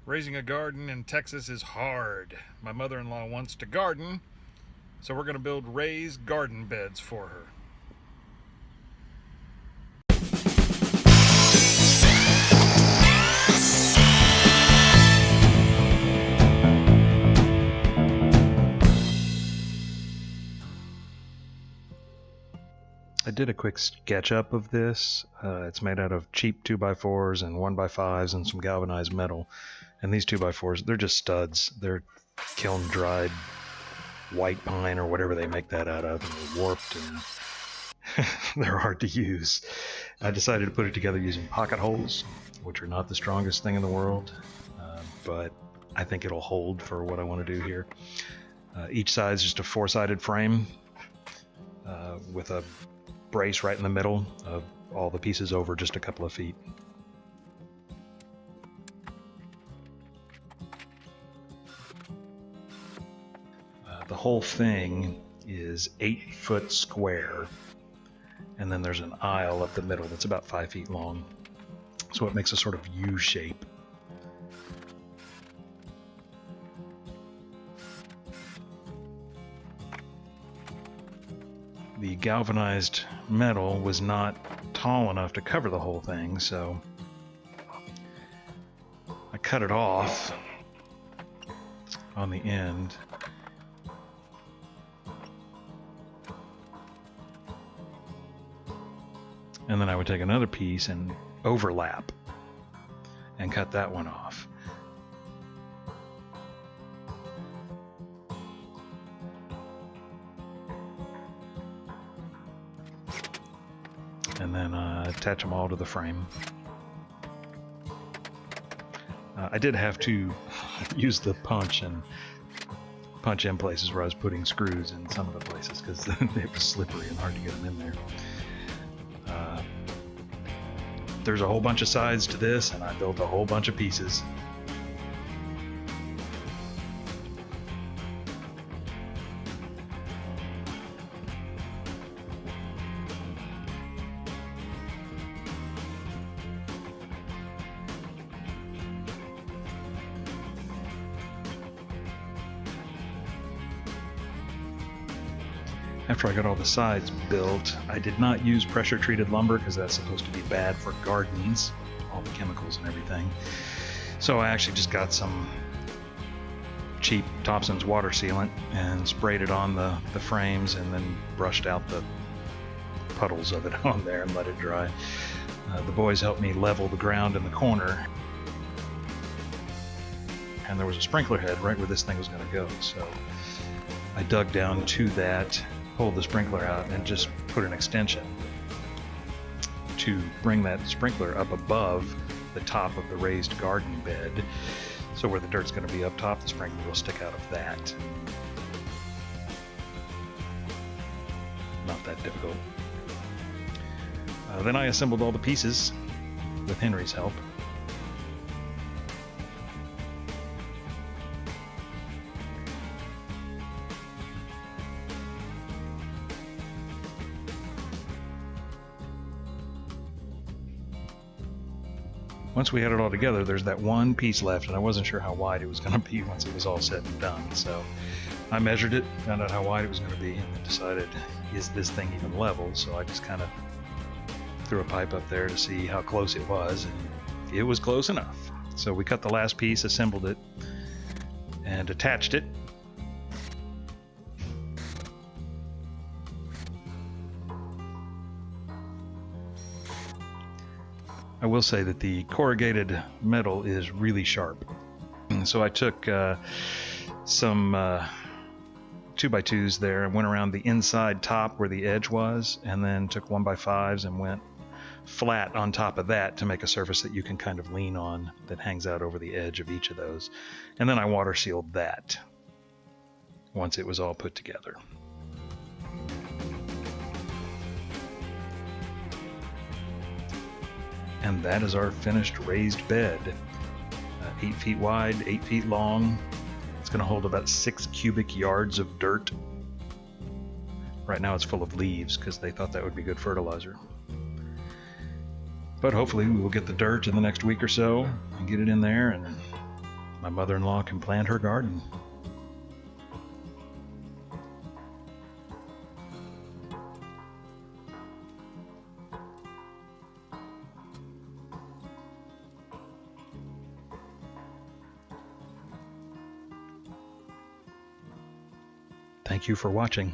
Raising a garden in Texas is hard. My mother-in-law wants to garden, so we're going to build raised garden beds for her. I did a quick SketchUp of this. It's made out of cheap 2x4s and 1x5s and some galvanized metal. And these 2x4s, they're just studs. They're kiln-dried white pine or whatever they make that out of, and they're warped and they're hard to use. I decided to put it together using pocket holes, which are not the strongest thing in the world, but I think it'll hold for what I want to do here. Each side is just a 4-sided frame with a brace right in the middle of all the pieces over just a couple of feet. The whole thing is 8 foot square, and then there's an aisle up the middle that's about 5 feet long, so it makes a sort of U shape. The galvanized metal was not tall enough to cover the whole thing, so I cut it off on the end. And then I would take another piece and overlap and cut that one off. And then attach them all to the frame. I did have to use the punch and punch in places where I was putting screws in some of the places because it was slippery and hard to get them in there. There's a whole bunch of sides to this, and I built a whole bunch of pieces. After I got all the sides built, I did not use pressure-treated lumber because that's supposed to be bad for gardens, all the chemicals and everything. So I actually just got some cheap Thompson's water sealant and sprayed it on the frames and then brushed out the puddles of it on there and let it dry. The boys helped me level the ground in the corner, and there was a sprinkler head right where this thing was going to go. So I dug down to that, pulled the sprinkler out, and just put an extension to bring that sprinkler up above the top of the raised garden bed. So where the dirt's going to be up top, the sprinkler will stick out of that. Not that difficult. Then I assembled all the pieces with Henry's help. Once we had it all together, there's that one piece left, and I wasn't sure how wide it was going to be once it was all said and done. So I measured it, found out how wide it was going to be, and decided, is this thing even level? So I just kind of threw a pipe up there to see how close it was, and it was close enough. So we cut the last piece, assembled it, and attached it. I will say that the corrugated metal is really sharp. So I took some 2x2s there and went around the inside top where the edge was, and then took 1x5s and went flat on top of that to make a surface that you can kind of lean on that hangs out over the edge of each of those. And then I water sealed that once it was all put together. And that is our finished raised bed. 8 feet wide, 8 feet long. It's going to hold about 6 cubic yards of dirt. Right now it's full of leaves because they thought that would be good fertilizer. But hopefully we will get the dirt in the next week or so and get it in there and my mother-in-law can plant her garden. Thank you for watching.